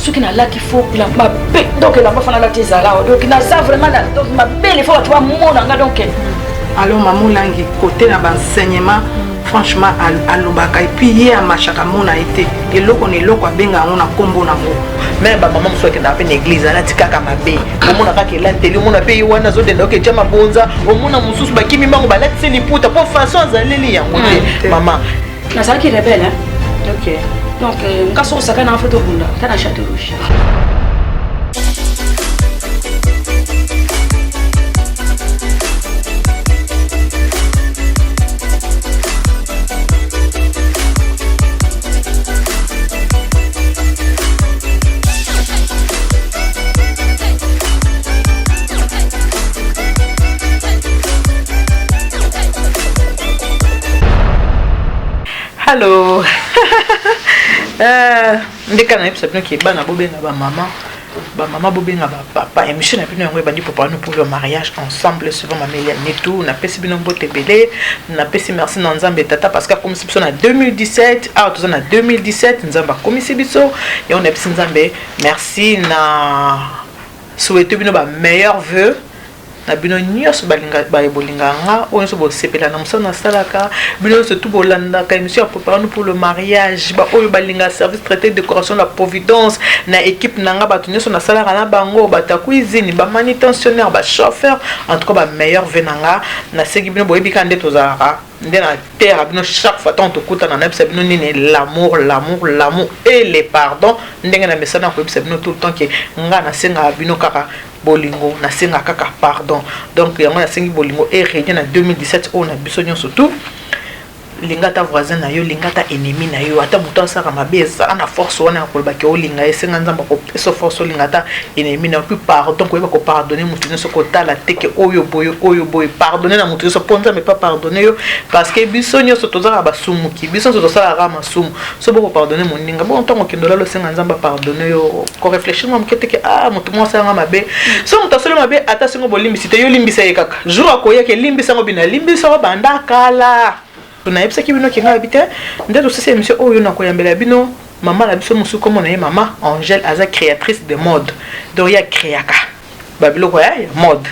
ce qui n'a là qu'il faut il a ma belle donc il a pas fait la tête là donc il a ça vraiment là donc ma belle il faut tu vois mon anga donc alors maman langi côté na enseignement franchement alobaka et puis hier machaka mona été et loko ne loko benga on a combo na ngo mais ba maman so ke na pe l'église ala tikaka mabe omona ka ke la télé omona pe wana zo de donc jama bonza omona mususu ba kimi mango ba latse liputa pour façon azaleli yango te maman na ça qui rebelle hein OK donc ngaso saka na photo bunda tana château rouge. Allô. Ndeka na episode qui bana bobenga ba maman bobenga ba papa émission na bino yango bandi papa nous pour le mariage ensemble souvent mamelia netu na pesi bino mbote belé na pesi merci na nzambe tata parce que comme si biso na 2017 tout na 2017 nzamba comme si biso et on a pesi nzambe merci na souhaiter bino ba meilleurs vœux na bino nyos balinga ba bolinganga on so bo sepela na musana salaka bino surtout bolanda ka émission préparer nous pour le mariage ba oyo balinga service traité de décoration la providence na équipe nanga ba tunyo so na salaka na bango ba ta cuisine ba manutentionnaire ba chauffeur en tout cas ba meilleur venanga na seki bino boyebi kande tozara ndena terre bino chaque fois tant to kuta na nabisa bino nini l'amour et le pardon ndenga na mesana ko bisa bino tout le temps que nga na senga bino kaka bolingo na senga kaka pardon donc yango na sengi bolingo et réunion en 2017 on a bisognon surtout lingata voisin na yo lingata ennemi na yo ata muto asaka mabeza ana force wana ko ba ke o linga esenga nzamba ko so force lingata ennemi na puis pardon ko ba ko pardonner mutu ne so ko tala teke oyo boy pardonner na mutu so ponza mais pas pardonner yo parce que bisognon so tozaka basumu ki bisognon so sala rama sumu so boko pardonner mon ninga bon tant ko ndola lo senga nzamba pardonner yo ko réfléchir mo mkete ke mutu mo sanga mabe so mutu solo mabe ata sengo bolimbisi te yo limbisa ye kaka jour akoya ke limbisa ngo bina limbisa ngo banda kala on a epsa ki bino kinga habité ndelo c'est monsieur oyo na koyambela bino maman la biso musu comme on est maman Angèle aza créatrice de mode donc ya créaka babilo ko ya mode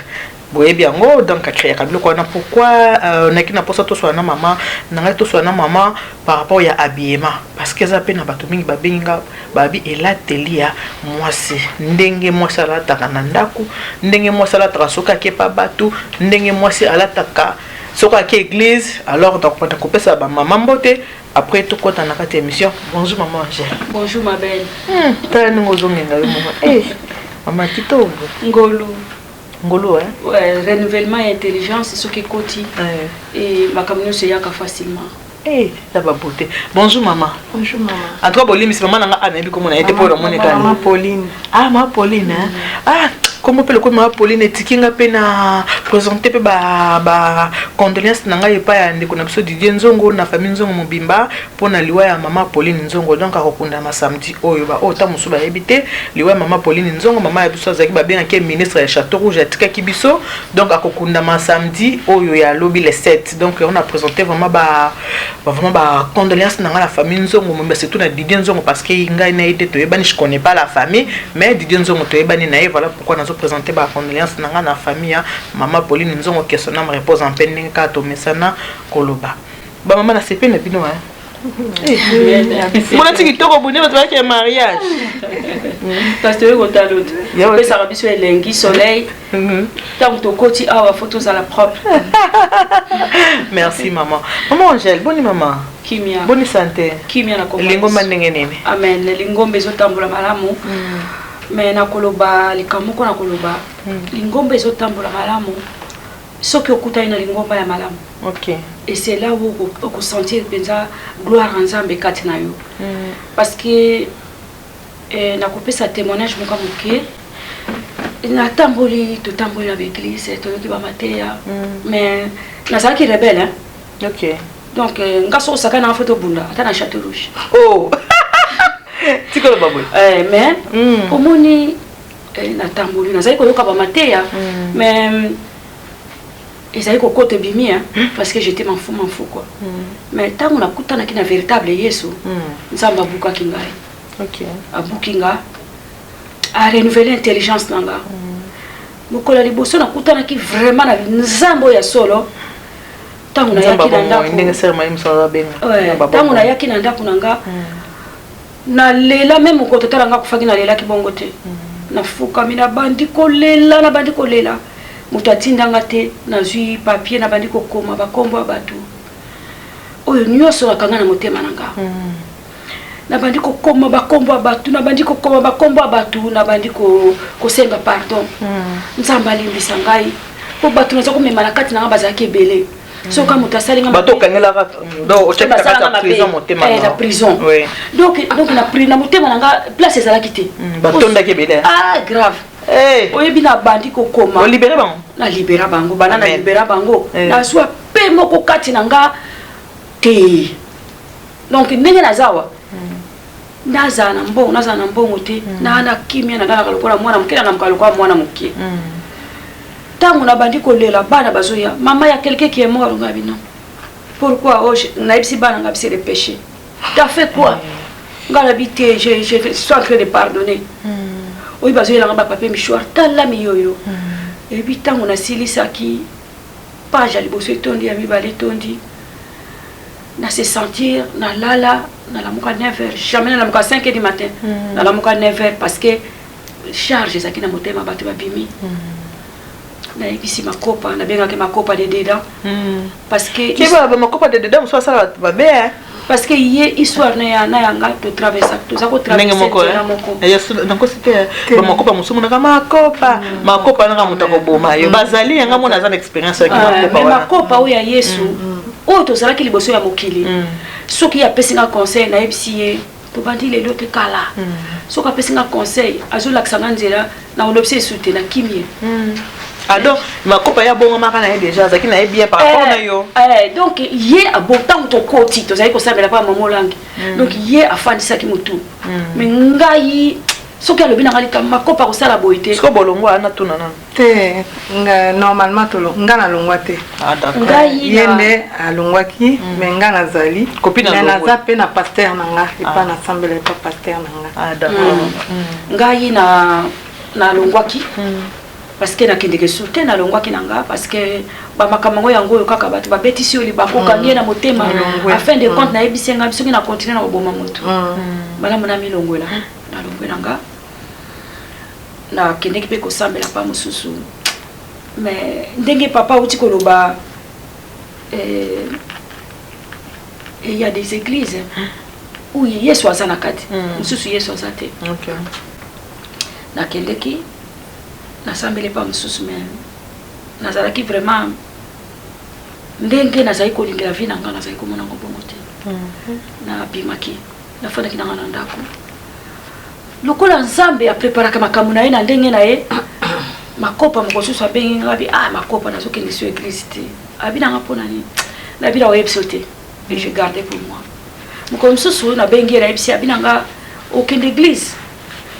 boye biango donc créaka bilo ko na pourquoi na ki na posa to so na maman na to so na maman par rapport ya habillement parce que ça pe na bato mingi babenga babi elatelia mwasi ndenge mwasi ala taka na ndaku ndenge mwasi ala taka soka ke pa batu ndenge mwasi ala taka soka ke église alors donc on a coupé ça maman mbote après tout quoi dans la émission bonjour maman Angèle bonjour ma belle t'as nous ozongenga yo maman maman kitoko ngolo hein ouais renouvellement et intelligence c'est ce qui côté et ma camion c'est yaka facilement la beauté bonjour maman bonjour maman en tout cas bolimi maman nanga anabi comme on a été pour le monde maman Pauline maman Pauline comment peut le maman Pauline tikinga pe na présenter pe ba condoléances nanga yepa ya ndeko na biso Didier Nzongo na famille Nzongo mobimba pona liwa ya maman Pauline Nzongo donc akokunda ma samedi oyo ba ota musu ba ebité liwa maman Pauline Nzongo maman ya biso azaki ba bien ke ministre ya Château Rouge atika kibiso donc akokunda ma samedi oyo ya lobby le 7 donc on a présenté vraiment vraiment condoléances dans la famille Nzongo mais surtout na Didier Nzongo parce que ngai na été toyebani je connais pas la famille mais Didier Nzongo toyebani na voilà pourquoi nous présenter ba condoléances dans la famille maman Pauline Nzongo qui son âme repose en paix nka to mesana koloba ba maman na sepe na bino mon petit toko bonne votre qui mariage parce que on t'a l'autre après ça rabiso elengi soleil tant to koti awa photos à la propre merci maman Angèle bonne maman kimia bonne santé kimia na ko lingomba ndenge nene amen lingombe zotambola malamu mais na koloba likamoko na koloba lingombe zotambola malamu soki okuta ina lingomba ya malamu OK et c'est là où on sentir penza gloire en Nzambe kati na yo parce que na kopesa témoignage mo kamuke na tamboli to tamboli na l'église to ki ba mateya mais na ça qui rebelle hein OK donc ngaso saka na photo bunda ata na Château Rouge tikolo baboy mais omoni na tamboli na zai ko yoka ba mateya mais ils avaient côté bimi hein parce que j'étais m'en fou quoi mais tant on a coûté na véritable Yesu nzamba buka kingai OK abukinga a renouveler intelligence nanga mokola liboso na kutana ki vraiment na nzambo ya solo tangu na yaki na ndako ndenge serma imsala benga tangu na yaki na ndako nanga na lela même ko totala nga kufaki na lela ki bongo te na fuka mina bandi ko lela mutu atindanga te na zui papier na bandi ko koma bakombo abatu oyo nyonso akanga na motema nanga na bandi ko koma bakombo abatu na bandi ko koma bakombo abatu na bandi ko senga pardon nzamba limbisa ngai po batu na zako mema na kati na bazaki ebele so ka mutu asalinga bato kangela do o cheka kata prison motema na prison donc na motema nanga place ezalaki te bato ndaki ebele grave oyebi na bandi ko koma o libérer bango na libérer bango bana na libérer bango na zwa pe moko kati nanga te donc ndenge nazawa naza na mbongo te na kimia na ngala kalokola mwana mukela na mukalokola mwana mukie tangu na bandi ko lela bana bazoya mama ya quelqu'un qui est mort ngabi non pourquoi na ibsi bana ngabi c'est le péché t'as fait quoi ngala bité je suis en train de pardonner oyi bazoya nga ba papier mishwar tala miyoyo et puis tangu na silisaki page liboso tondi ya mibale tondi na se sentir na lala na la muka 9h jamais na la muka 5h du matin na la muka 9h parce que charge ezaki na motema bato babimi na ibisi makopa na benga ke makopa de dedans parce que kiba ba makopa de dedans so sala ba be parce que yé histoire na yanga to traverser to za ko traverser na moko ya donc c'était ba makopa musumu na makopa na muta ko boma yo bazali yanga mona za expérience avec makopa wana makopa o ya Yesu o to sala ki liboso ya mokili soki ya pesinga conseil na ibisi to bandi le lote kala soki pesinga conseil azola kisanga nzela na olopse sute na kimie donc makopa ya bongo maka na déjà zaki na bien par rapport na yo donc yé a botant to koti to zaki ko sabela pa mamo langi donc yé afandisa ki mutu mais ngai soki alobi na ngali ka makopa ko sala boité sko bolongo ana tuna na te nga normalement to nga na longwa te ngai yende alongwaki mais nga nazali mais naza pe na pasteur nanga et pas na assemblée pas pasteur nanga d'accord ngai na longwaki parce que na kendeke soutien na longwa kinanga parce que ba makamango yango yo kaka bato ba betisi oli ba kokangie na motema afin de compte na ebisenga biso na continuer na oboma mutu bala mona milongwela na longwelanga na kendeke pe ko sambela pa mususu mais ndenge papa uti koloba il y a des églises où Yesu azana kati mususu Yesu azate OK na kendeke na sambele pa mususu mais nazalaki vraiment ndenge nazali kolingela vie nanga nazali komona ngo bongo te na bimaki na fandaki nanga na ndako lokola nzambe a préparaka makambo na ye na ndenge na ye makopa mokosusu abengi ngabi makopa nazokende sur église te abinanga mpona nini nabina oyebisi te et je gardais pour moi mokolo mosusu nabengi ye nayebisi abinanga okende église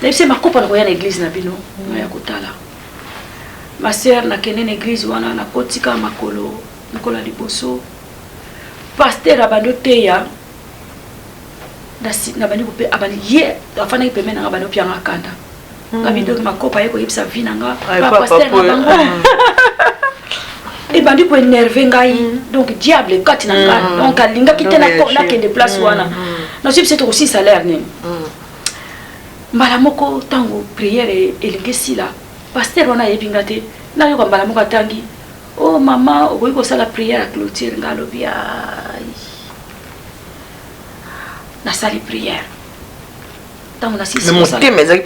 nayebisi makopa nakoya na église na bino ya kotala ma sœur na kene na église wana na kotika makolo liboso pasteur abando teya na bandi ko pe abandi ye afana ki pemena ngabano pianga kanda ngabi donc makopa yeko yebisa vie nanga pa pasteur na bango et bandi ko énerver ngai donc diable kati na ngai donc alinga kitena ko na kende place wana na subse to aussi salaire ni mbala moko tango prière elingesi la pasteur wana yebinga te na yo mbala moko tangi oh mama okoyi ko sala prière à clôture ngalo bia na sali prière tango na sisi mais mon mais ezaki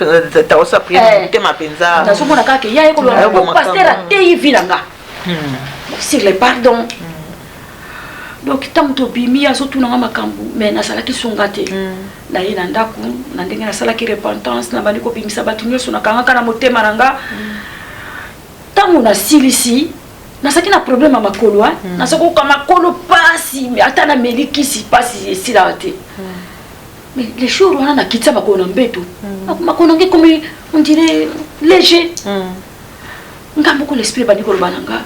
ta osa prière te mapenza na somona kaka ya yeko lo pasteur ateyi vilanga sur le pardon donc tango to bimi asotu na makambu mais na sala ki songate na ye na ndako na ndenge na sala ki repentance na bandi ko bimisa batu nyoso na kanga kana motema nanga tango na silisi na saki na problème makolo na sako ka makolo pasi mais ata na melikisi pasi esila te mais les jours on a quitté makolo na mbeto makolo ngi comme on dirait léger ngambo ko l'esprit bandi ko bananga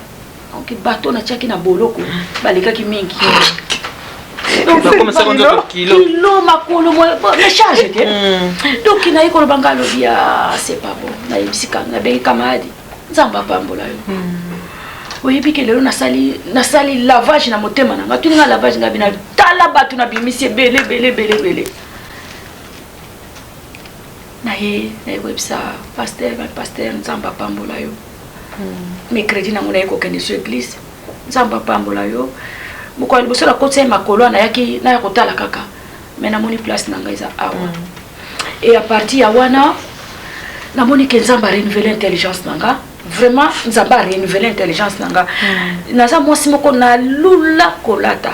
donc bato na tiaki na boloko baleka ki mingi comme ça kilo makolo mais charge donc na yiko banga lobia c'est pas bon na ibisika na be kamadi nzamba pambola yo oyebi ke lelo nasali lavage na motema na ngatu nga lavage ngabi na tala batu na bimisi belé na ye websa pasteur nzamba pambola yo mercredi na ngona yiko kende sur église nzamba pambola yo moko liboso la côté makolo na yaki na yakotala kaka mais na moni place na ngaiza awa et à partir ya wana na moni ke nzamba renouveler intelligence nanga vraiment nzamba renouveler intelligence nanga naza mwasi moko na lula kolata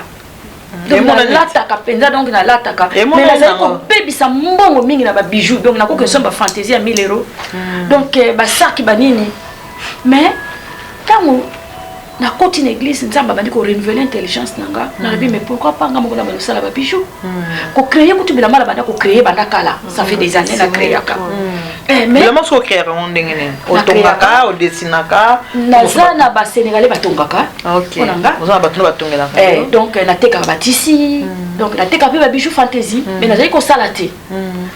donc na lata ka penza donc na lata ka mais naza ko bebisa mbongo mingi na ba bijoux donc na ko que somba fantaisie à 1000 euros donc ba saki banini mais tango na côté une église nzamba bandi ko renouveler intelligence nanga na bi mais pourquoi pas nga moko na ba sala ba bijoux ko créer ko tubila mala banda ko créer banda kala ça fait des années na créer ka mais le mot créer on ndengene otongaka o dessinaka nazana ba sénégalais batongaka OK on ba tuna batongela donc na teka ba tisi donc na teka pe ba bijoux fantaisie mais nazali ko sala te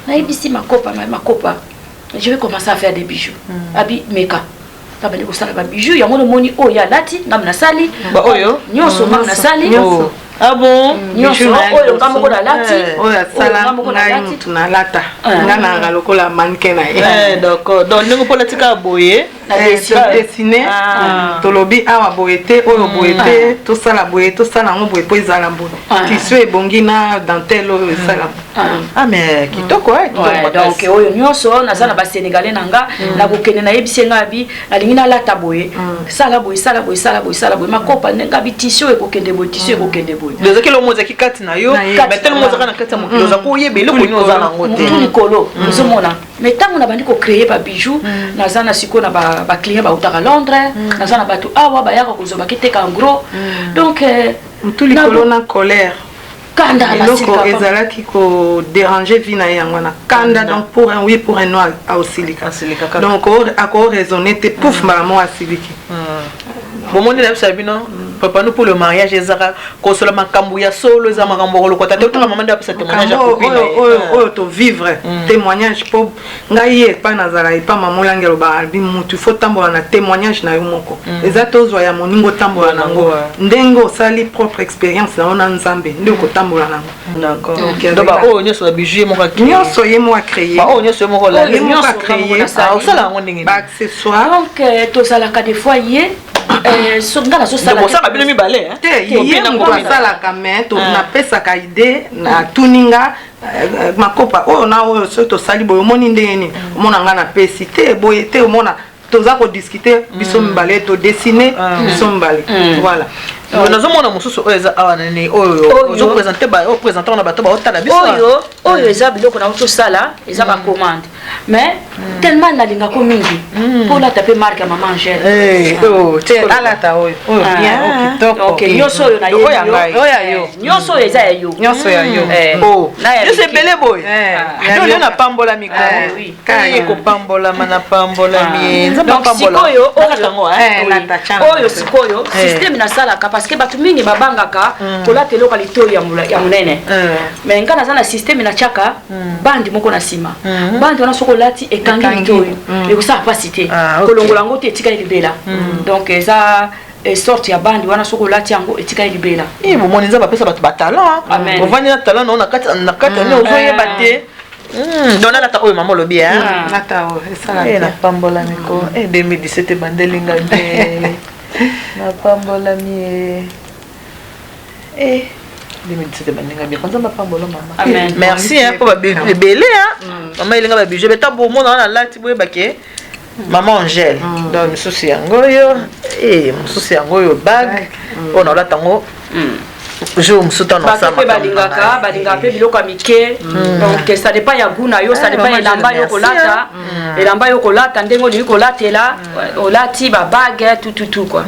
na ibisi makopa je vais commencer à faire des bijoux abi meka tabani ko sala ba bijoux ya mono moni o ya lati ngam na sali ba oyo nyoso ngam na sali ah bon nyoso oyo ngam ko na lati oyo sala ngai mutu na lata ngana ngalokola mannequin na ye d'accord donc ndenge politika boye dessiner tolobi awa boyete oyo boyete to sala boye to sala ngo boye po ezala boye tissu ebongi na dentelle oyo sala ah mais kitoko donc oyo nyoso nazana ba sénégalais nanga na kokene na yebise ngabi alingi na lata boye sala boye makopa ngabi tissu ekokende boye tissu ekokende boye déjà que le moza ki kati na yo mais tellement moza kana kati mokilo za ko yebele ko nyoza na ngote tout likolo nzomona mais tango na bandi ko créer ba bijoux nazana siko na ba client ba utaka Londres nazana batu awa ba yaka kozoba kiteka en gros donc tout likolo na colère kanda loko ezalaki ko déranger vie na yango na kanda donc pour un oui pour un non a osilika donc ako raisonner te pouf maman asiliki bon mon élève sabino papa nous pour le mariage ezaka ko solo makambu ya solo za makambu ko ta to maman da pesa témoignage oh to vivre témoignage pour ngai pa nazala pa maman langelo ba bi mutu faut tambola na témoignage na yo moko ezato zo ya moningo tambola nango ndengo sali propre expérience na ona nzambe ndeko tambola nango d'accord donc ba oh nyoso la bijou moko nyoso yemo a créer ba oh nyoso moko la yemo a créer ça sala ngo ndenge ba accessoire donc to sala ka des foyers songa so sala ça va bien mi balé hein yé mo sala ka mais to na pesa ka idée na tuninga makopa oyo na oyo so to sali boyo moni ndeni mona nga na pesi te boye te mona toza ko discuter biso mbale to dessiner biso mbale voilà nazomona mosusu oyo eza awa nani oyo ozo présenter ba o présenter na bato ba otala biso oyo eza biloko na to sala eza ba commande mais tellement nalinga ko mingi pour la taper marque maman Angèle te ala ta oyo bien kitoko OK nyoso oyo na yo nyoso eza ya yo nyoso ya yo yo se belé boy yo na pambola miko kai ko pambola mana pambola mi nza pambola oyo sikoyo système na sala parce que batu mingi babangaka kolata eloko litoi ya munene mais ngana za na système na chaka bandi moko na sima bandi wana soko lati ekangi litoi ekosa capacité kolongola ngo te etika libela donc eza sorte ya bandi wana soko lati yango etika libela bomoni nza bapesa bato batalent ovandi na talent na kati ne ozoyeba te donc nalata oyo mama olobi nata oyo esala na pambola miko 2017 bandelinga bien na pambola mi 2017 bandelinga bien kwanza pambola mama merci pour ba belé mama elinga ba bijou beta bo mona na lati boye bake maman Angèle donc mususu yango yo mususu yango yo bag on lata ngo je me souviens dans ça balinga pe biloko mike donc ça dépend ya guna yo ça dépend ya lamba yo kolata et lamba yo kolata ndengo ni kolatela olati ba bague tout quoi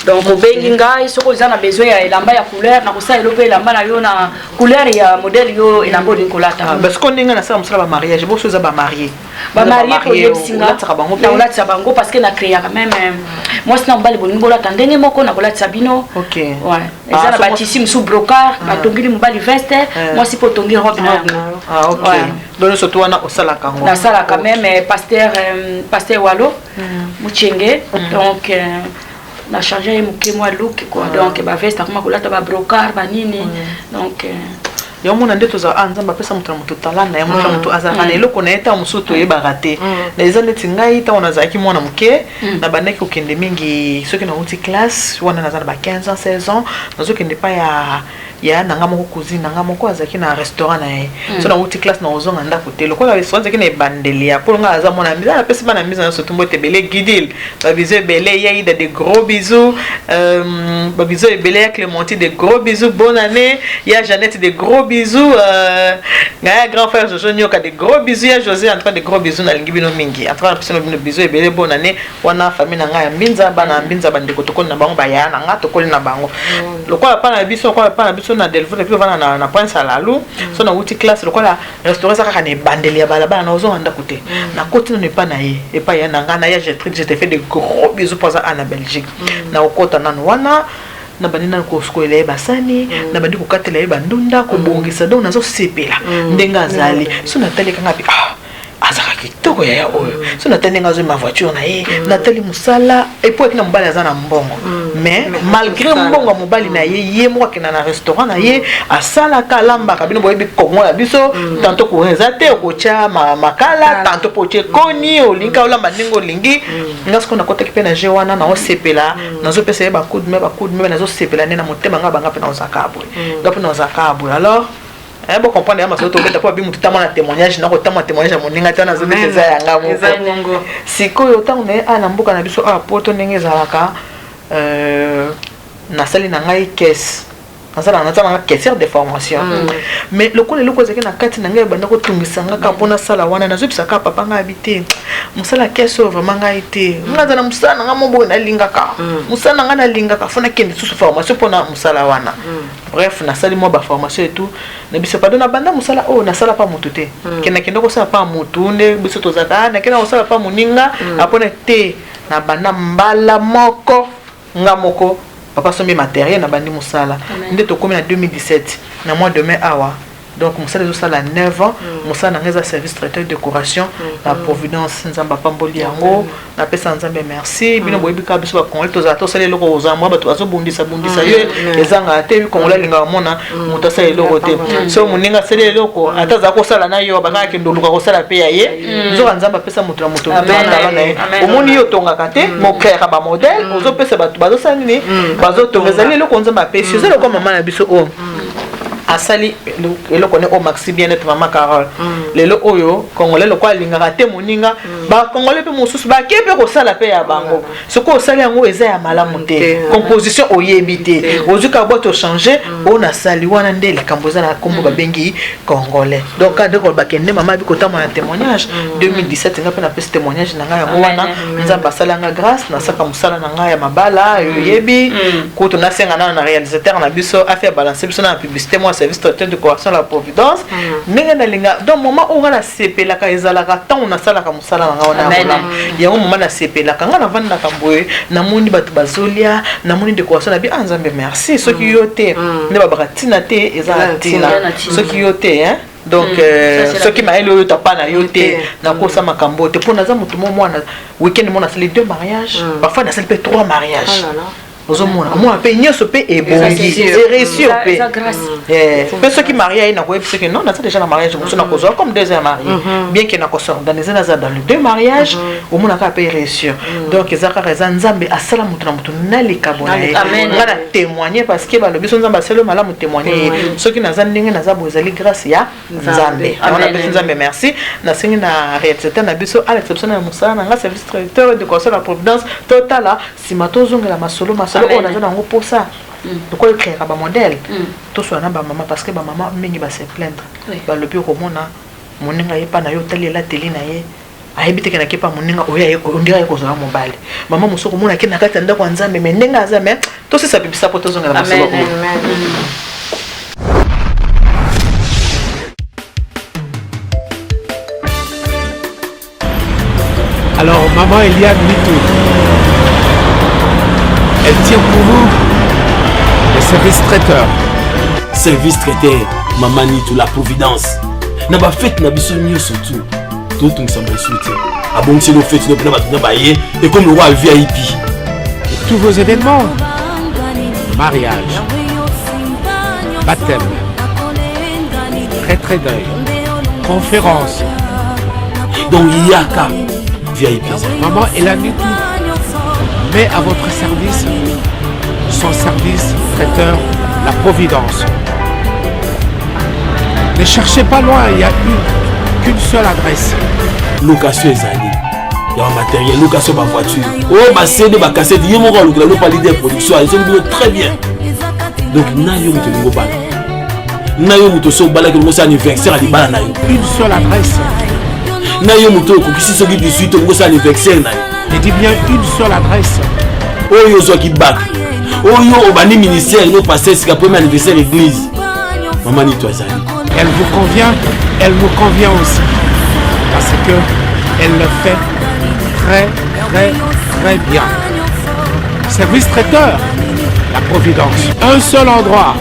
donc obengi ngai soko eza na besoin ya elamba ya couleur na kosala eloko elamba na yo na couleur ya modèle yo elamba olingi kolata parce que ndenge nasala mosala bamariage boso eza bamarié koyebisinga na kolatisa bango parce que na créa quand même mwasi na mobali bolingi bolata ndenge moko na kolatisa bino eza na batisi mosusu brocard batongeli mobali veste mwasi mpo otongi robe na yango donc surtout wana osalaka yango nasalaka même pasteur walo muchenge donc na changer ye moke mwa look quoi donc baveste akoma kolata babrocard banini donc yo mona nde tozala nzambe apesa moto na moto talana ya moto na moto azalaka na eloko na ye ntango mosusu toyebaka te na eza neti ngai ntango nazalaki mwana moke na bandaki kokende mingi soki nauti classe wana naza na ba 15 ans 16 ans nazokende pa ya nanga moko cousine nanga moko azalaki na restaurant na ye so nauti classe na ozonga ndako te lokola restaurant azalaki na ebandeli ya mpo nga aza mwana miza apesi bana miza nyonso tumbo ete ebele guidil babizo ebele ya ida de gros bisous babizo ebele ya Clémentine de gros bisous bonne année ya Jeannette de gros bisous ngaya grand frère Jojo Nyoka de gros bisous ya José en train de gros bisous na lingi bino mingi en train de pisino bino bisous ebele bonne année wana famille na ngaya mbinza bana mbinza bandeko tokoli na bango baya na nga tokoli na bango lokola pa na biso lokola pa na biso na Delvaux et puis vana na Prince Alalu so na wuti classe lokola restaurant ça kaka ne bandeli ya balabala na ozo anda kote na côté ne pas na ye et pas ya na nga na ya je te fait de gros bisous pour ça en Belgique na okota na wana na banina ko skoele basani na bandi ko katela bandunda ko bongisa donc nazo sepela ndenga azali so natali kanga pi azaka kitoko ya oyo so natali ngazo ma voiture na ye natali musala et puis na mbali azana mbongo mais malgré mbongo mobali na ye mo akina na restaurant na ye asala kalamba kabino boyebi kongo ya biso tanto ko rezate ko cha makala tanto poche koni olinka olamba ndingo lingi ngasko na kota kipe na je wana na osepela nazo pesa ba coup de main nazo sepela nena motema nga banga pe na osakabwe ngapo na osakabwe alors bon comprendre ma soto beta po bimu tutama na témoignage na ko tama témoignage ya moninga tana zo beta ya ngamo sikoyo tango ne ana mboka na biso poto ndenge zalaka na sali na ngai caisse nasala na tama caissière de formation mais lokole loko zeke na kati na ngai banda ko tungisanga ka pona sala wana na zopisa ka papa nga habité musala caisse vraiment ngai te ngaza na musala nga mobo na lingaka musala nga na lingaka fona kende sous formation pona musala wana bref na sali mo ba formation et tout na biso pas na banda musala na sala pa mutu te kena kendo ko sala pa mutu nde biso tozaka na kena ko sala pa muninga apona te na banda mbala moko nga moko papa sombi matériel na bandi musala nde to komi na 2017 na mois de mai awa donc musala zo sala 9 ans musala ngeza service traiteur de décoration la providence nzamba pamboli yango na pesa nzambe merci bino boyebi ka biso ba congolais to za to sala loko ozamwa bato azo bundisa ye ezanga te congolais linga mona muta sala loko te so muninga sala loko ata za ko sala na yo baka ke ndoluka ko sala pe ya ye zo nzamba pesa mutu na mutu na ye omoni yo tongaka te mo clair ba modèle ozo pesa bato bazo sala ni bazo tongeza loko nzamba pesa zo loko mama na biso asali eloko ne o maxi bien être maman Carole lelo oyo congolais loko alingaka te moninga ba congolais pe mosusu ba kepe ko sala pe ya bango soko osali yango eza ya malamu te composition oyebi te ozuka boîte changer on asali wana nde likambo za na kombo ba bengi congolais donc quand de ko ba kende mama bi ko tama na témoignage 2017 nga pe na pese témoignage na nga yango wana nzamba sala nga grâce na saka musala na nga ya mabala oyebi ko to na senga na réalisateur na biso a fait balancer biso na publicité moi service traiteur de décoration la providence ndenge na linga donc moment où on a sepela ka ezalaka tant on a sala ka musala na ngona ngona yango moment na sepela ka ngana vanda ka mboye na moni bato bazolia na moni décoration na bi nzambe merci soki yote ne babaka tina te ezala tina soki yote hein donc soki maelo yo tapana yote na kosa makambo te pona za mutu mwana weekend mona c'est les 2 mariages parfois na c'est 3 mariages ozomona moi pe nyoso pe ebongi réussi pe pe ceux qui marient na ko que non na déjà na mariage mo na kozo comme deuxième mari bien que na ko s'organiser na dans les 2 mariages au mona ka pe réussir donc ezaka raison nzambe asala mutu na mutu na likabona ngana témoigner parce que ba lobiso nzambe aselo malamu témoigner ceux qui na za ndenge na za bozali grâce ya nzambe on appelle nzambe merci na singi na réalisateur na biso à l'exception na musala na service traiteur de conseil la providence totala simatozongela masolo on a dans pour ça donc on crée un modèle tout soit na ba maman parce que ba maman mingi ba se plaindre ba le bureau mona moninga ye pa na yo tali la télé na ye ayebite kana kepa moninga oya ondira ko zoa mobile mama musoko mona ke nakata ndako nzambe mais ndenga nzambe to c'est ça bibisa poto zonga na masolo. Alors maman Eliane Mitou, elle tient pour vous le service traiteur. Service traiteur, maman Nitou, la providence. Na ba fête na biso mieux surtout. Tout nous sommes soutien. Ah bon, c'est nos fêtes, nous prenons notre bailler et comme le roi VIP. Tous vos événements, mariage, baptême, retrait d'œil, conférence. Donc il y a qu'à VIP. Maman Eliane Mitou met à votre service son service traiteur, la providence. Ne cherchez pas loin, il n'y a qu'une seule adresse. Location ezali. Il y a un matériel, location de voiture. Oh, ma CD, ma cassette, il y a mon rôle, nous pas l'idée de production, ils ont très bien. Donc, nayo muto ngo bana. Nayo muto so bala que nous anniversaire à libana nayo. Une seule adresse. Nayo muto ko kisi so 18 ngo anniversaire nayo. Je dis bien une seule adresse. Oyo zo ki bac. Oyo obani ministère, nous passer ce premier anniversaire église. Maman ni toi zali. Elle vous convient, elle me convient aussi. Parce que elle le fait très bien. Service traiteur, la providence. Un seul endroit,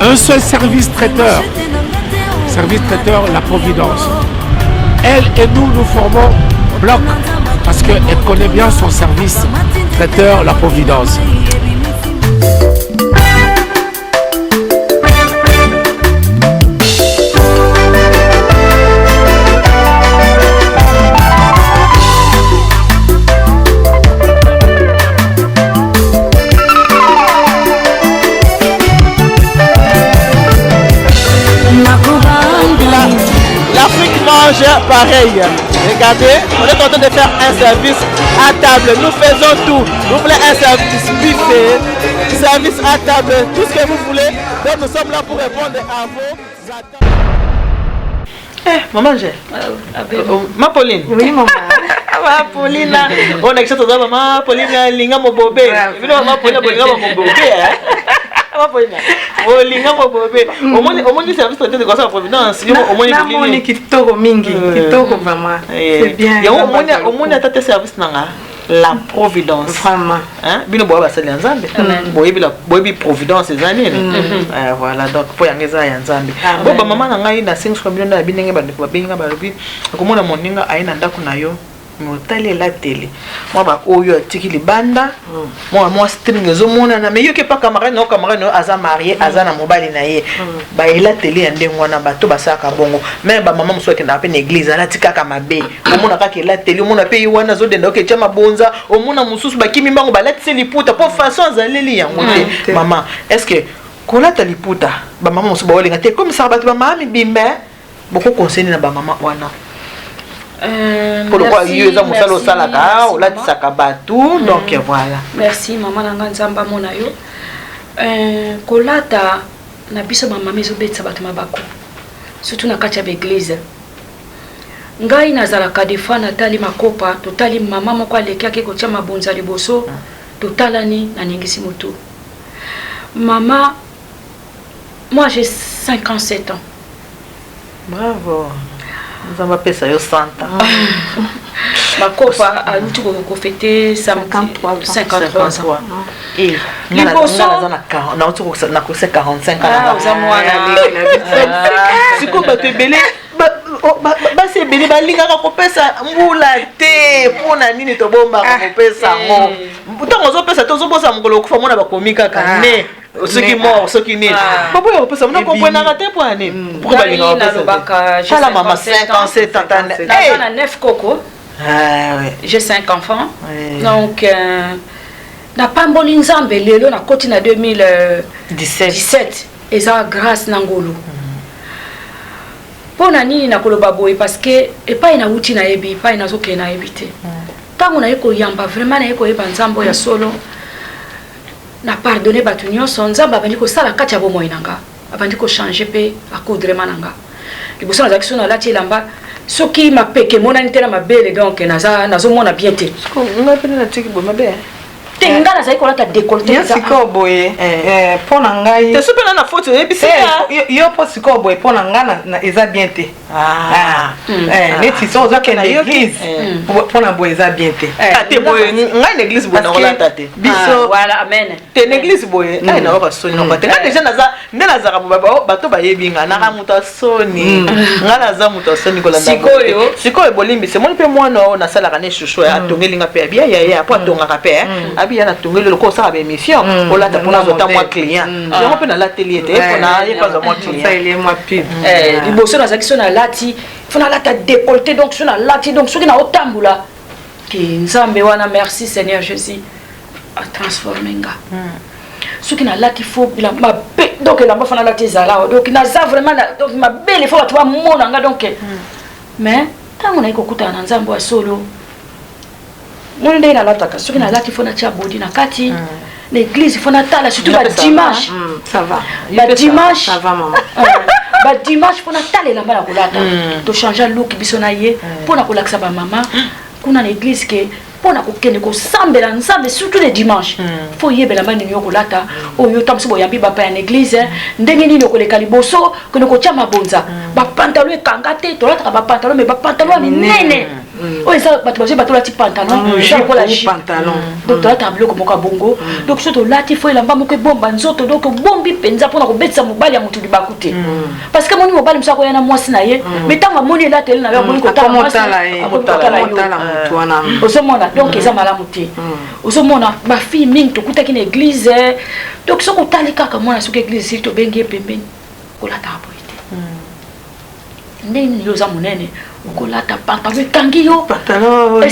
un seul service traiteur. Service traiteur, la providence. Elle et nous, nous formons bloc parce qu'elle connaît bien son service traiteur, la providence. Pareil, regardez, on est en train de faire un service à table. Nous faisons tout. Vous voulez un service buffet, service à table, tout ce que vous voulez. Donc nous sommes là pour répondre à vos attentes. Maman Angèle. Ma Pauline. Oui, maman. Ma Pauline. On a écouté ça, maman Pauline, linga mo bobé. Évidemment, maman Pauline, linga mo bobé. Maman Pauline. Oh, linga mo bobé. Au moins, service traité de quoi ça providence. Au moins, il y a kitoko mingi, kitoko vraiment. C'est bien. Au moins, il y a tes services nanga. La providence. Vraiment. Hein? Bino boa basali nzambe. Boyebi providence ezali. Voilà, donc pour yangeza ya nzambe. Bo ba mama na ngai na 5 millions na binenge ba ndeko ba binga ba lobi. Akomona moninga aina ndako na yo. Motali la télé. Moi ba oyo tiki libanda. Moi string ezomona na mais yo ke pa camarade no aza marié, aza na mobali na ye. Ba la télé ya ndengo na bato basaka bongo. Mais ba mama muso ke na pe na église ala tikaka mabe. Omona ka ke la télé, omona pe wana zo denda ke chama bonza, omona mususu ba kimi bango ba latise liputa pour façon azaleli yango te. Maman, est-ce que kolata liputa ba mama muso ba olinga te comme ça ba mama mi bimbe beaucoup conseiller na ba mama wana. Pourquoi il y a musalo salaka ou la tisakabatou donc voilà. Merci maman nanga nzamba mona yo. Kolata na biso mama mezo betsa bato mabako. Surtout na kati ya église. Ngai nazala ka defa na tali makopa, totali mama moko aleki ake kotia mabonza liboso, totalani na ningisi moto. Maman, moi j'ai 57 ans. Bravo. Nous avons appelé ça 100 ans. Ma copa a l'outil pour fêter 53 ans. Et nous avons 45 ans. C'est comme tu es belé. C'est belé. Balinga kopesa mbula te. Pona nini to bomba kopesa mo. Pourtant on opesa to zo bosa mukolo kufa mona bakomika kane. Ceux qui morts, ceux qui nés. Pourquoi on peut ça? On comprend pas tes points. Pourquoi balinga kopesa? J'ai la maman 57 ans. J'ai 9 coco. J'ai 5 enfants. Donc na pamboli nzambe lelo na koti na 2017 eza grâce nangolo. Pona nini na koloba boy parce que epai na uti na yebi epai na zoke na ebité. Tango na yeko yamba vraiment na yeko yeba nzambo ya solo. Na pardonner batu nyonso nzamba bandi ko sala kati ya bomo inanga. Abandi ko changer pe a coudre mananga. Liboso na zakisona lati lamba Ce qui m'a péqué, mon année ma belle, donc, nazo mon habileté. On a pris la tique, bon, ma belle. Tenga na zai kolata décolleté. Yo siko boye po na ngai. Te sope na photo et puis yo po siko boye po na nga na eza bien te. Neti so zo ke na église. Po na boye eza bien te. Te boye ngai l'église boye na kolata te. Biso voilà amen. Te l'église boye ai na ba soni na te. Nga déjà naza nde nazaka baba bato ba yebinga na ka muta soni. Nga naza muta soni kolanda. Sikoyo bolimbi c'est mon pe mwana na sala ka ne chouchou atongelinga pe bien ya po atongaka pe. Abi yana tongeli loko ça ba émission on la tapona zota moi client yango pe na l'atelier te pona ye pas moi client ça il est moi pub liboso na zaki so na lati fona lata décolleté donc so na lati donc soki na otambula ki nzambe wana merci Seigneur Jésus a transformé nga soki na lati faut bila ma donc la fona lati zala donc na za vraiment donc ma belle faut tu vas mona nga donc mais tango na ikokuta na nzambe wa solo mon ndé na lataka soki na lati fona tia bodi na kati l'église fona tala surtout ba dimanche ça va ba dimanche ça va maman ba dimanche fona tala la bala kolata to changer look biso na ye pona kolakisa ba mama kuna na église ke pona kokende ko sambela nzambe surtout les dimanches faut yebela mani nyo kolata oyo tamso boyambi ba pa en église ndenge nini koleka liboso kono ko tia mabonza ba pantalon kangate to lata ba pantalon mais ba pantalon nene oyo ça bato baje bato lati pantalon pour la pantalon donc to lata biloko moko bongo donc surtout lati faut elamba moko bomba nzoto donc bombi penza pona ko betisa mobali ya mutu libakute parce que moni mobali msako yana mwasi na ye mais tanga moni lati elina ya moni ko tala mwasi motala mutu wana osomona donc eza malamu te osomona ba fille mingi to kuta kina église donc soko tali kaka mwana soki église si to bengi pembeni kolata boite ndeni ni yoza monene kolata pantalon kangi yo pantalon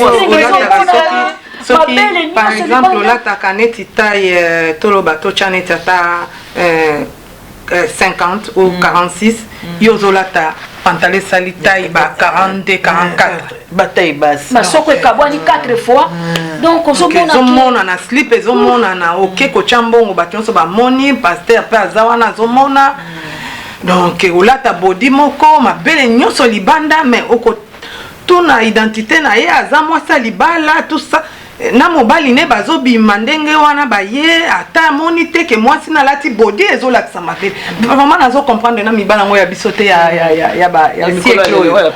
soki par exemple olata kaneti taille toloba to chaneti ata 50 ou 46 yozolata pantalon sali taille ba 42 44 bataille basse masoko ekabwani 4 fois donc ozomona na slip ezomona na oke kotia mbongo bato nyonso bamoni paster mpe aza wana azomona donc olata bodi moko mabele nyonso libanda mais okotuna identité na ye aza mwasi libala tout ça na mobali ne bazobima ndenge wana baye ata moni te ke mwasi na lati bodi ezolakisa mate vraiment nazo comprendre na mibala ngo ya bisote ya siècle oyo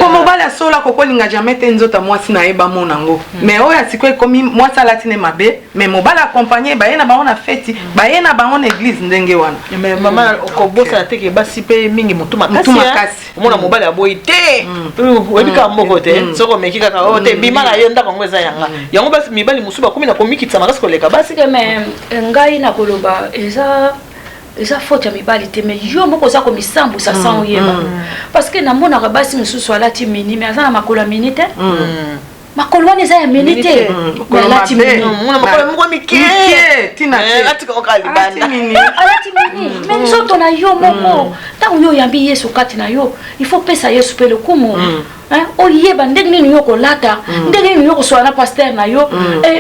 po mobali asola kokolinga jamais te nzota mwasi na yeba mona ngo mais oyo asiko ekomi mwasi alati ne mabe mais mobali accompagner baye na bango na feti baye na bango na église ndenge wana mais mama okobosa te ke basi pe mingi mutu makasi omona mobali aboyi te webika mboko te soko mekika ka o te bima na yo ndako ngo eza yanga yango basi mibali musuba kumi na komikitsa makasi koleka basi mais ngai na koloba eza faute ya mibali te mais yo moko za ko misambu sa sans yeba parce que na mona ka basi mususu alati mini mais azana makolo mini te makolo wana eza ya mini te alati mini mona makolo moko mike tina te alati ko kali banda alati mini mais nzoto na yo moko tango yo yambi Yesu kati na yo il faut pesa Yesu pe le kumu oyeba ndenge nini yo kolata ndenge nini yo kosola na pasteur na yo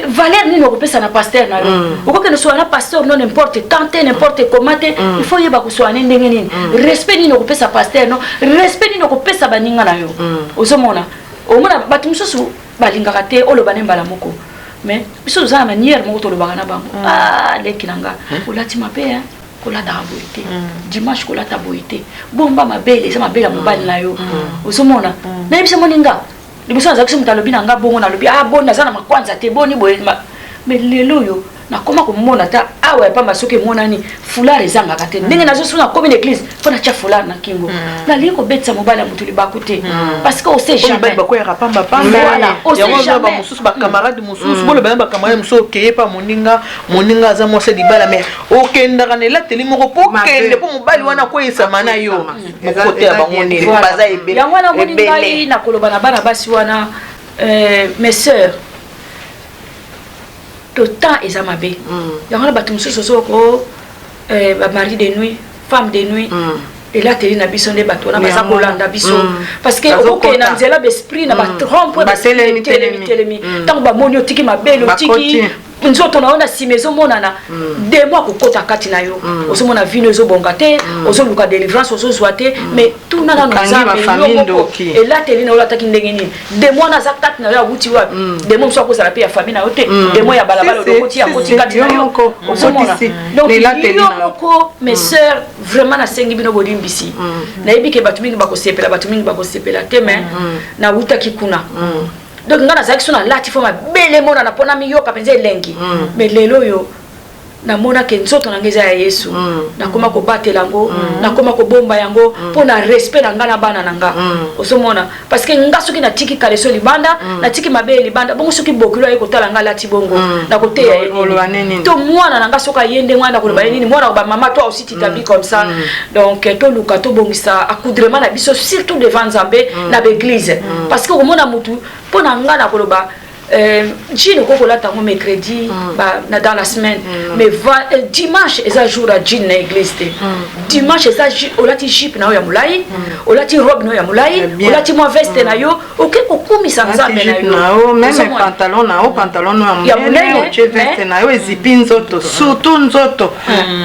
valeur nini okopesa na pasteur na yo okokende sola na pasteur non n'importe quand n'importe comment il faut yeba kosola ndenge nini respect nini okopesa pasteur no respect nini okopesa baninga na yo ozomona omona bato mosusu balingaka te oloba ne mbala moko mais biso toza na manière moko tolobaka na bango leki na nga olati mabe kolata boite dimanche kolata boite bomba mabele eza mabele ya mobali na yo ozomona na yebisa moninga liboso nazalaki moto alobi na nga bongo nalobi boni naza na makwanza te boni boye mais lelo oyo nakoma komona ta awa epamba soki emonani fulare ezangaka te ndenge nazosoki nakomi na église mpo natia fulare na kingo nalingi kobetisa mobali ya moto libaku te parce que osait jamais bakoyaka pambapamba yango bamosusu bacamarade mosusu bolobana bacamarade mosusu okeye pa moninga aza mwasi libala mais okendaka na elateli moko mpo okende mpo mobali wana akoyesama na yo mokote ya bango nini baza ebele yango wana moni ngai nakoloba na bana basi wana mes sœurs le temps est à ma bé. Il y a un mari de nuit, femme de nuit. Et là, tu es dans des bateaux, dans parce que ok, dans l'esprit, dans la trompe, tant que mon tiki ma belle, tiki nzoto naona simezo monana de mois kokota kati na yo osomona vino ezo bongate ozoluka délivrance ozozwa te mais tout nana nzambe et là telina ola taki ndenge nini de mois na zakati na yo wuti wa de mois so ko sala pe ya famille na yo te de mois ya balabala lokoti ya koti kati na yo osomona donc yo moko mes sœurs vraiment na sengi bino bolimbisi na yebike batu mingi bakosepela batu mingi bakosepela te mais na wuta kikuna donc ngana zaki sona lati fo mabele mona na pona miyoka penza elengi mais lelo yo na mona ke nzoto na ngeza ya Yesu na koma ko batela ngo na koma ko bomba yango pona respect na ngana bana nanga osomona parce que nga soki na tiki kaleso libanda na tiki mabele libanda bongo soki bokilo ye kotala nga lati bongo na kote ya to mwana nanga soka yende mwana ko ba nini mwana ba mama toi aussi tu t'habilles comme ça donc to luka to bongisa accoutrement na biso surtout devant Nzambe na l'église parce que au mona mutu pona nga na koloba Jean koko la tango mercredi dans la semaine mais dimanche eza jour à Jean na église dimanche eza olati jip na yo ya mulai olati robe na yo ya mulai olati mo veste na yo oke kokumisa Nzambe na yo même pantalon na yo pantalon ya mulai che veste na yo ezipi nzoto surtout nzoto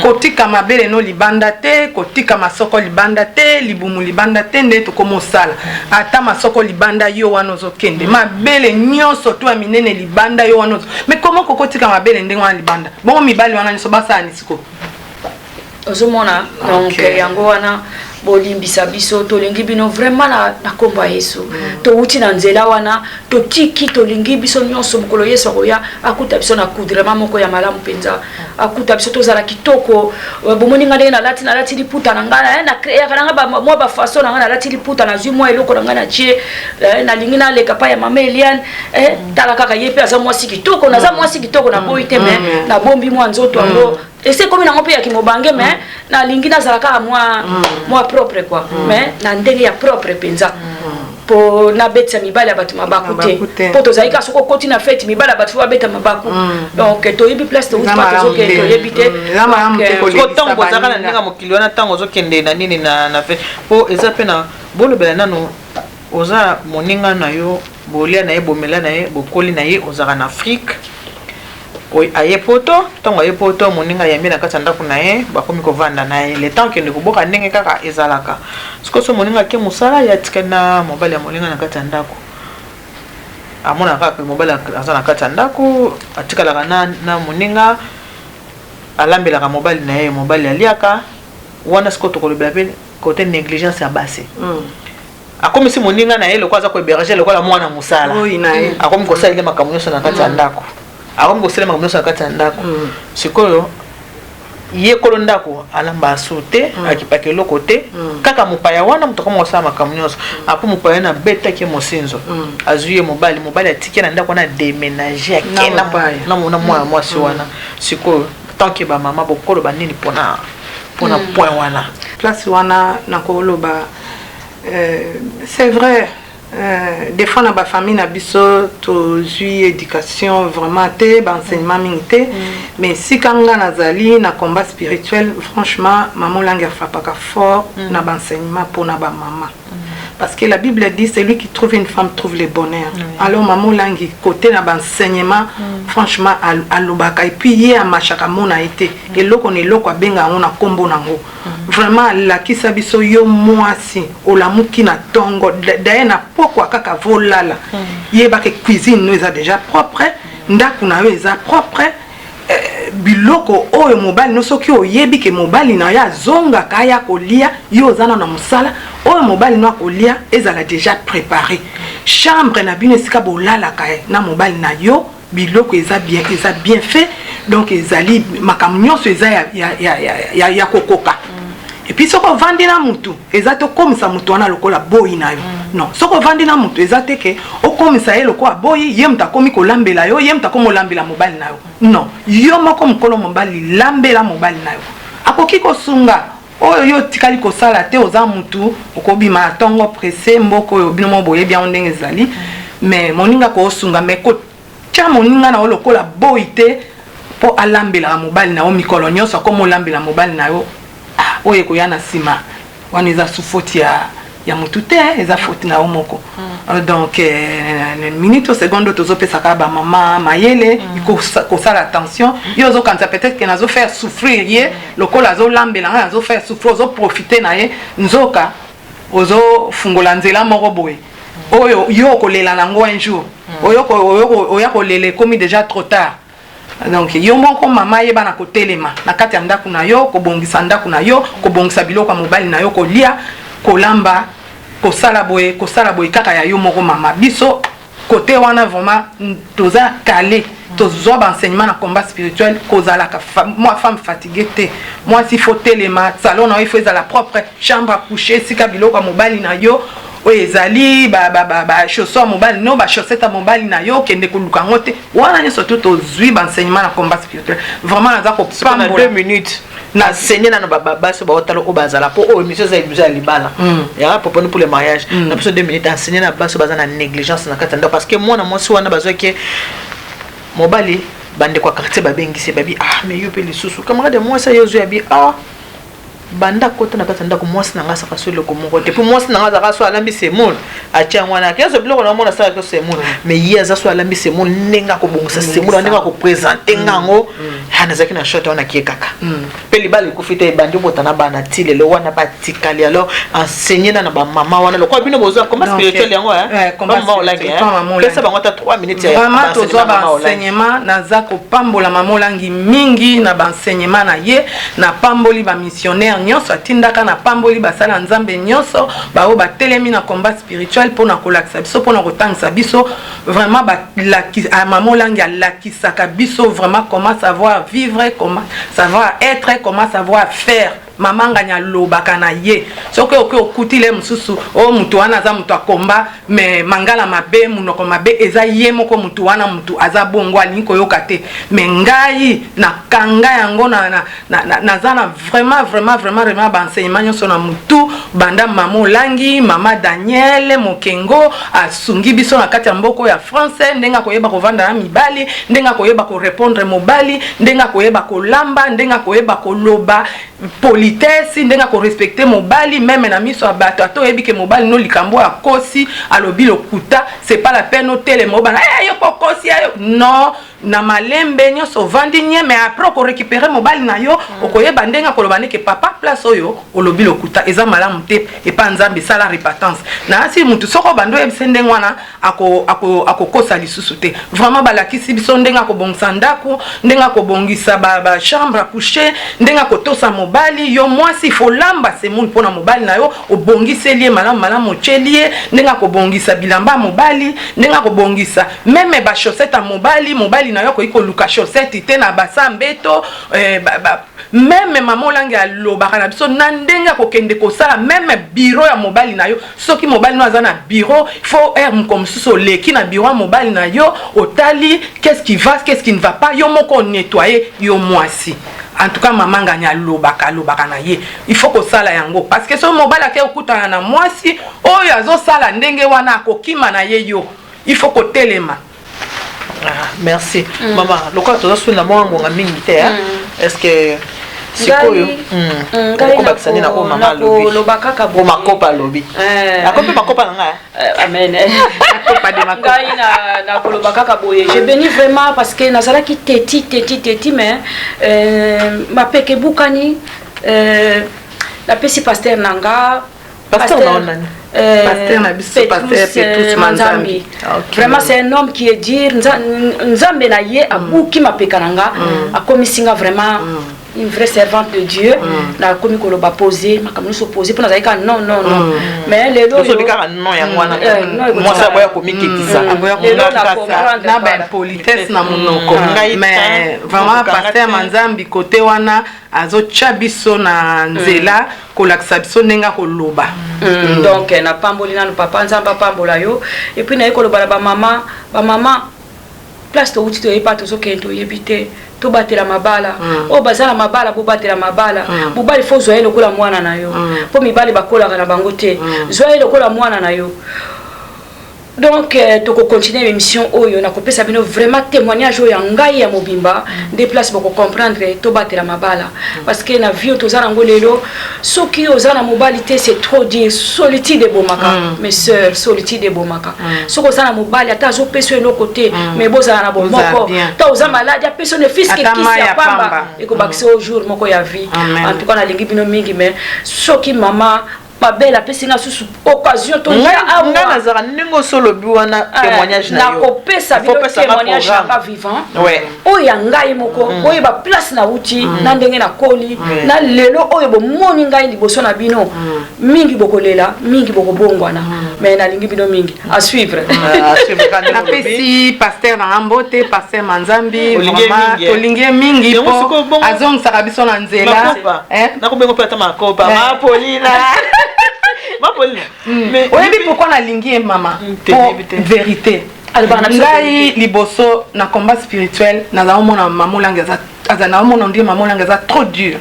kotika mabele no libanda te kotika masoko libanda te libumu libanda te nde to komosala ata masoko libanda yo wana ozokende mabele nyonso to minene libanda yo wana mais comment kokotika mabele ndenge wana libanda bongo mibali wana nso basa nisiko ozomona donc yango wana bolimbisa biso tolingi bino vraiment na komba Yesu to uti na nzela wana to tiki tolingi biso nyonso mukolo Yesu akoya akuta biso na kudrema moko ya malamu penza akuta biso tozala kitoko bomoni ngale na lati liputa na ngana na créer kana ba mo ba façon na ngana lati liputa na zui mo eloko na ngana tie na lingi na leka pa ya mama Eliane tala kaka yepe aza mwasi kitoko na za mwasi kitoko na boite me na bombi mwa nzoto ngo et c'est comme na ngope ya kimobange mais na lingi na zalaka moi propre quoi mais na ndenge ya propre penza po na betsa mibala batu mabaku te po to zaika soko koti na fête mibala batu wa beta mabaku donc to yibi place to pas to ke to yebite ko tango zaka na ndinga mokili wana tango zo kende na nini na fête po eza pe na bolo bela nano oza moninga na yo bolia na ye bomela na ye bokoli na ye ozaka na Afrique aye poto tongo aye poto moninga yambi na kati ndako na ye bakomi kovanda na ye le temps que ne kuboka ndenge kaka ezalaka siko so moninga ke musala ya tikana mobali ya moninga na kati ndako amona kaka mobali aza na kati ndako atikala na moninga alambela ka mobali na ye mobali aliaka wana siko to kolobela pe côté négligence ya base akomi si moninga na ye le kwaza ko héberger le kwa la mwana musala akomi ko sala ile makamunyo na kati ndako akombo selema mnoso akati ndako sikoyo ye kolondako alamba sote akipake lokote kaka mupaya wana mutoko mosama makamnyoso apo mupaya na beta ke mosinzo azuye mobali atike na ndako na déménager akena na mona mwa mwasi wana sikoyo tant que ba mama bokolo banini pona point wana place wana na koloba c'est vrai des fois na ba famille na biso to zui éducation vraiment te ba enseignement mingi mais si kanga nazali na combat spirituel franchement maman langue frappaka fort na ba enseignement pour na ba maman parce que la Bible dit celui qui trouve une femme trouve le bonheur alors maman langue côté na ba enseignement franchement alobaka et puis hier machaka mona été et loko ne loko benga on a kombo nango vraiment la kisa biso yo mwasi olamuki na tongo d'ailleurs na pourquoi kaka volala yeba ke cuisine nous est déjà propre ndaku na yo eza propre biloko oyo mobali no soki oyebi ke mobali na ya zonga kaya kolia yo zana na musala oyo mobali no kolia ezala déjà préparé chambre na bino sika bolala kaya na mobali na yo biloko eza bien fait donc ezali makamnyoso eza ya kokoka et puis soko vandi na mutu ezato komisa mutu wana lokola boyi na yo non soko vandi na mutu ezate ke okomisa ye lokola boyi ye mutakomi kolambela yo ye mutakomo lambela mobali na yo non yo moko mukolo mobali lambela mobali na yo akoki kosunga oyo yo tikali kosala te oza mutu okobima tongo pressé mboko yo bino boye bien ndenge ezali mais moninga ko osunga mais ko tia moninga na lokola boyi te po alambela mobali na yo mikolo nyonso akomo lambela mobali na yo oye koyana sima wana eza sufoti ya mutu te eza faute na yo moko donc minute au seconde tozopesaka bamama mayele kosala attention yo ozokanisa peut-être ke nazofaire souffrir ye lokola azolambela ngai azofaire souffrir ozoprofite na ye nzoka ozofungola nzela moko boye oyo yo okolela nango un jour oya kolela ekomi déjà trop tard. Donc yo moko mama yeba na kotelema na kati ya ndako na yo kobongisa ndako na yo kobongisa biloko ya mobali na yo kolia kolamba kosala boye kaka ya yo moko mama biso côté wana vraiment toza calé tozwa ba enseignement na combat spirituel kozala ka moi femme fatiguée te moi si faut telema salon na il faut la propre chambre à coucher sika biloko ya mobali na yo ezali ba chaussure mobile no ba chaussette mobile na yo kende koluka ngote wana ni surtout tozwi ba enseignement na combat spirituel vraiment naza ko pambola 2 minutes na enseigner na baba so ba otalo o bazala po o émission za ibisa libala ya pour les mariages na besoin 2 minutes enseigner na baso bazana négligence na katanda parce que moi na moi si wana bazo ke mobali bande kwa quartier babengisi babi mais yo pe lisusu camarade moi ça yo zo bi banda kota na katanda ko mwasi na ngasa kaso le ko moko te pour mwasi na ngasa kaso alambi semon atia ngwana kezo biloko na mona sala ko semon mais yeza so alambi semon nenga ko bongisa semon nenga ko présenter ngango hana zaki na shot ona kiekaka pe libali ko fite bandi botana bana tile le wana batikali alors enseigner na ba mama wana le ko bino bozo comment spirituel yango mama olangi pesa bango ta 3 minutes ya mama to zo ba enseignement na zako pambola mama olangi mingi na ba enseignement na ye na pamboli ba missionnaire nyonso atindaka na pamboli basala nzambe nyonso bao batelemi na combat spirituel pona kolakisa biso pona kotangisa biso vraiment mama olangi alakisaka biso vraiment comment savoir vivre, comment savoir être, comment savoir faire. Mama nganya lobaka na ye soki okutile mususu o mutu wana za mutu akomba me mangala mabe munoko mabe eza ye moko mutu wana mutu aza bongo alinko yoka te me ngai na kanga yango na zana vraiment ba enseignement nyonso na mutu banda mama olangi mama Daniel Mokengo asungi biso na kati ya mboko ya français ndenga koyeba kovanda na mibali ndenga koyeba ko répondre mobali ndenga koyeba kolamba ndenga koyeba koloba politesse ndenga ko respecter mobali même na miso abato ato ebike mobali no likambo akosi alobi lokuta c'est pas la peine hôtel mobali yo kokosi ayo non na malembe nyonso vandi nye mais après ko récupérer mobali na yo okoyeba ndenga koloba ke papa place oyo olobi lokuta eza malamu te et pas nzambe sala repentance na asi mutu soko bando ebise ndengwana ako kosa lisusu te vraiment balakisi biso ndenga ko bongisa ndako ndenga ko bongisa ba chambre à coucher ndenga ko tosa mobali yo mwasi fo lamba semuni pona mobali na yo obongiseli malamu chelie ndenga ko bongisa bilamba mobali ndenga ko bongisa même ba chaussette à mobali na yo ko luka chaussette te na basambeto même mama olangi alobaka na biso na ndenga ko kende ko sala même bureau ya mobali na yo soki mobali no aza na bureau faut comme suso leki na bureau mobali na yo otali qu'est-ce qui va qu'est-ce qui ne va pas yo moko nettoyer yo mwasi. En tout cas maman nganya lobaka na ye il faut ko sala yango parce que so mobali ake okutana na mwasi oyo azo sala ndenge wana akokima na ye yo il faut ko telema. Merci maman lokola tozosuna mwango mingi te est-ce que sikoyo ko bakisani na ko mama lobi lobaka ko makopa lobi akope makopa na nga amen makopa de makopa ngai na ko lobaka ka boye je bénis vraiment parce que nazala ki teti mais ma peke bukani la pesi pasteur nanga pasteur nani pasteur na biso pasteur Petrus Manzambi. Vraiment c'est un homme qui est dire nzambe na ye abuki mapeka nanga akomisinga vraiment une vraie servante de Dieu na komi ko loba poser makamno so poser pour nazalika non mais les lots so bika non ya mwana moi ça boya komiki tisa na ben politesse na monoko mais vraiment pasteur Manzambi côté wana azo chabiso na nzela ko laksa biso nenga ko loba donc na pamboli na papa nzamba pambola yo et puis na ko loba ba mama place to uti to yepa to so kento yebite to batela mabala o bazala mabala bo batela mabala bo bali fo zoye lokola mwana na yo po mibali bakola na bango te zoye lokola mwana na yo Donc to continuer l'émission oyo na kopesa bino vraiment témoignage oyo ngai ya mobimba des places boko comprendre to batela mabala parce que na vie tozana ngolelo soki ozana mobilité c'est trop dire solitude bomaka mes sœurs solitude bomaka soko ozana mobali ata zo peso eno côté mais bozana na bomoko ta ozana malade ya peso ne fils que qui ya pamba et ko bakse au jour moko ya vie en tout cas na lingi bino mingi mais soki mama ma belle a pesé sous occasion to nga nazara ningo solo biwana témoignage na yo na kopesa témoignage na vivant oya ngai moko oyo ba place na uti na ndenge na koli na lelo oyo bo moni ngai liboso na bino mingi bokolela mingi bokobongwana mais na lingi bino mingi à suivre na pesi pasteur na Ambote pasteur Manzambi vraiment tolingie mingi po azong sakabiso na nzela na kobengo pata makopa ma Paulina mais oyebi pourquoi na lingi maman pour vérité ngai liboso na combat spirituel na za mona maman langeza azana mona ndi maman langeza trop dur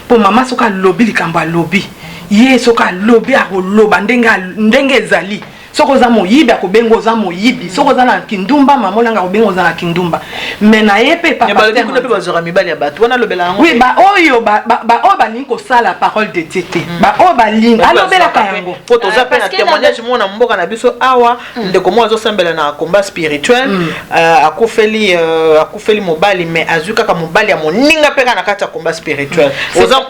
pour maman soka lobby likamba lobby ye soka lobby a loba ndenge ezali soko za moyibi akobengo za moyibi soko za na kindumba mamolanga kobengo za na kindumba mais na yepe papa pasteur kuna pe bazora mibali ya bato wana lobela ngo oui ba oyo ba oyo ko sala parole de Dieu ba oyo ba ligne alobela kango poto za pe na témoignage mona mboka na biso awa ndeko mo azosambela na combat spirituel akufeli mobali mais azuka ka mobali ya moninga pe kana kata combat spirituel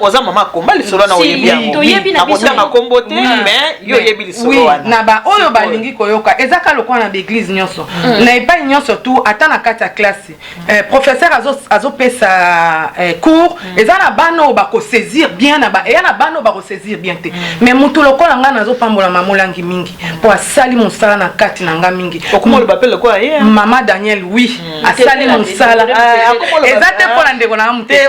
oza mama combat lisolo na oyebi na biso na kombote mais yo yebi lisolo wana na ba oyo balingi koyoka ezaka lokwa na l'église nyonso na epai nyonso tu ata na kati ya classe professeur azopesa cours eza na bano bako saisir bien na ba eya na bano bako saisir bien te mais mutu lokola nga nazopambola mamolangi mingi po asali musala na kati na nga mingi okomo le bapele quoi hier mama Daniel oui asali musala eza te pona ndeko na mutete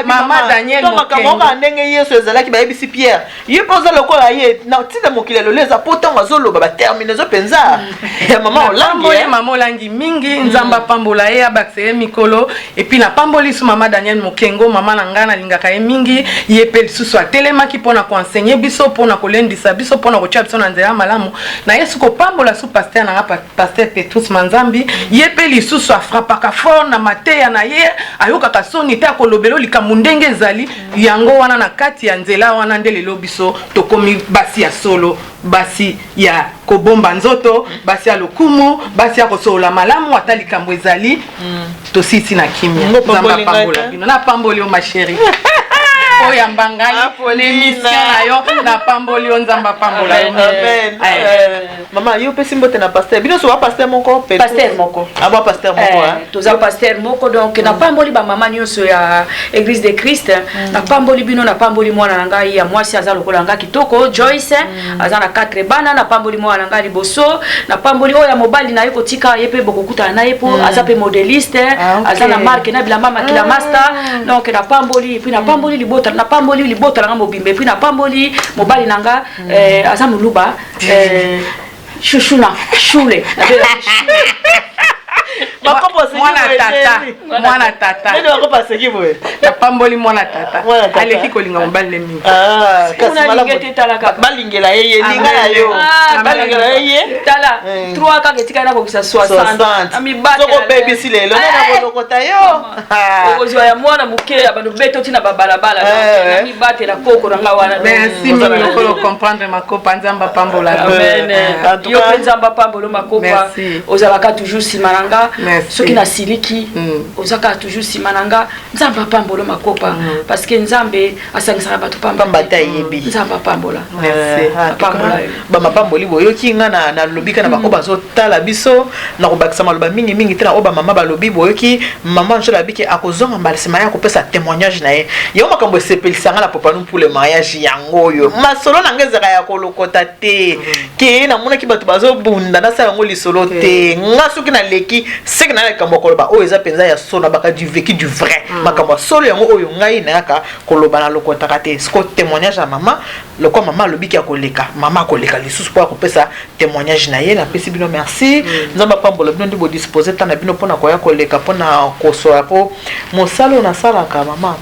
mama Daniel mokengo ndenge Yesu ezalaki ba yebisi Pierre yepoza lokola ye na tinde mokilelo leza poto ngazolo ba terminaison penza ya mama Olangi mama Olangi mingi nzamba pambola ye abakse mikolo et puis na pamboli su mama Daniel Mokengo mama na ngana lingaka ye mingi ye pe susu atelema ki pona ko enseigner biso pona ko lendisa biso pona ko tia biso na nzela malamu na yesu ko pambola su pasteur na pasteur Petrus Manzambi ye pe lisusu afrapa ka fort na mateya na ye ayoka ka soni te akolobelo likambo ndenge ezali yango wana na kati ya nzela wana ndelelo biso tokomi basi ya solo basi ya kobomba nzoto basi ya lokumu basi ya kosola malamu ata likambo ezali tosisi na kimia nzamba pambola bino na pamboli o ma chérie oya mbangai l'émission na yo na pamboli o nzamba pambola amen mama yo pesi mbote na pasteur bino so pasteur moko pasteur moko aba pasteur moko toza pasteur moko donc na pamboli ba mama nyonso ya église de Christ na pamboli bino na pamboli mwana na ngai ya mwasi aza lokola nga kitoko Joyce aza na 4 bana na pamboli mwana na ngai liboso na pamboli oya mobali na yeko tika yepe bokokuta na yepo aza pe modéliste aza na marque na bila mama kila master donc na pamboli puis na pamboli libota na pamboli libota na mobimbe puis na pamboli mobali nanga aza muluba chuchuna shule mwana tata ndio wako paseki boye na pamboli mwana tata aleki kolinga mobali mingi kasi malako balingela yeye linga ya yo balingela yeye tala 3 ka ketika na kokisa 60 ami bata soko baby silelo na bolokota yo okozwa ya mwana muke abantu beto tina babalabala ami bata la koko ranga wana merci mimi ko comprendre makopa nzamba pambola amen yo nzamba pambola makopa ozalaka toujours simananga soki na siliki ozaka toujours simananga nzamba pambola makopa parce que nzambe asangisaka bato pamba ta yebi nzamba pambola merci pambola ba mapamboli boyo kinga na lobika na bakoba zo tala biso na kobakisa maloba mingi mingi tena oba mama balobi boyo ki mama njola biki akozonga mbalsima ya kopesa témoignage na ye yo makambo sepelisanga na papa nous pour le mariage yango yo masolo na ngezaka ya kolokota te ke na mona ki bato bazo bunda na sa yango lisolo te nga soki na leki seki na likambo koloba oyo eza penza ya solo baka du vécu du vrai makambo solo yango oyo ngai na yaka koloba na lokota te sko témoignage ya mama lokwa mama lobiki ya koleka mama koleka lisusu po akopesa témoignage na ye na pesi bino merci nzamba pambola bino ndi bo disposer tana bino pona koya koleka pona kosoya po mosalo na salaka mama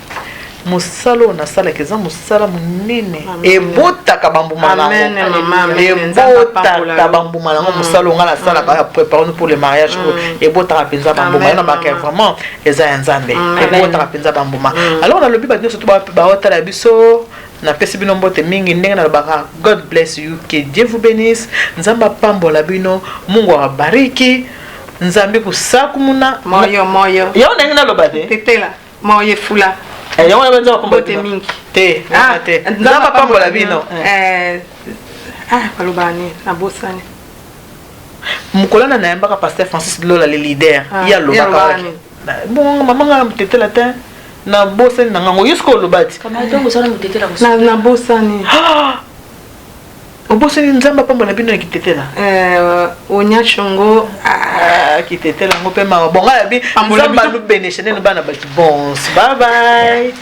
musalo na sala keza musala munene ebotaka bambuma nango ebotaka bambuma nango musalo nga na sala ka préparer nous pour le mariage ebotaka penza bambuma na marqué vraiment eza ya nzambe ebotaka penza bambuma alors na lobi ba nyonso to ba otala biso na pesi bino mbote mingi ndenge na lobaka God bless you, que Dieu vous bénisse, nzamba pambola bino, Mungu awabariki, nzambe kusakumuna moyo yo ndenge na lobate tetela moyo fula yo na benza mbote mingi te nzamba pambola bino balobani na bosani mukolana na yambaka pasteur Francis Lola le leader ya lobaka bon mama nga tetela te na bosani na ngango yusko lobati kama tongo sana mutetela na bosani obosani nzamba pambola bino kitetela onya chongo kitetela ngo pe ma bonga ya bi nzamba lu beneshene no bana bati bon bye bye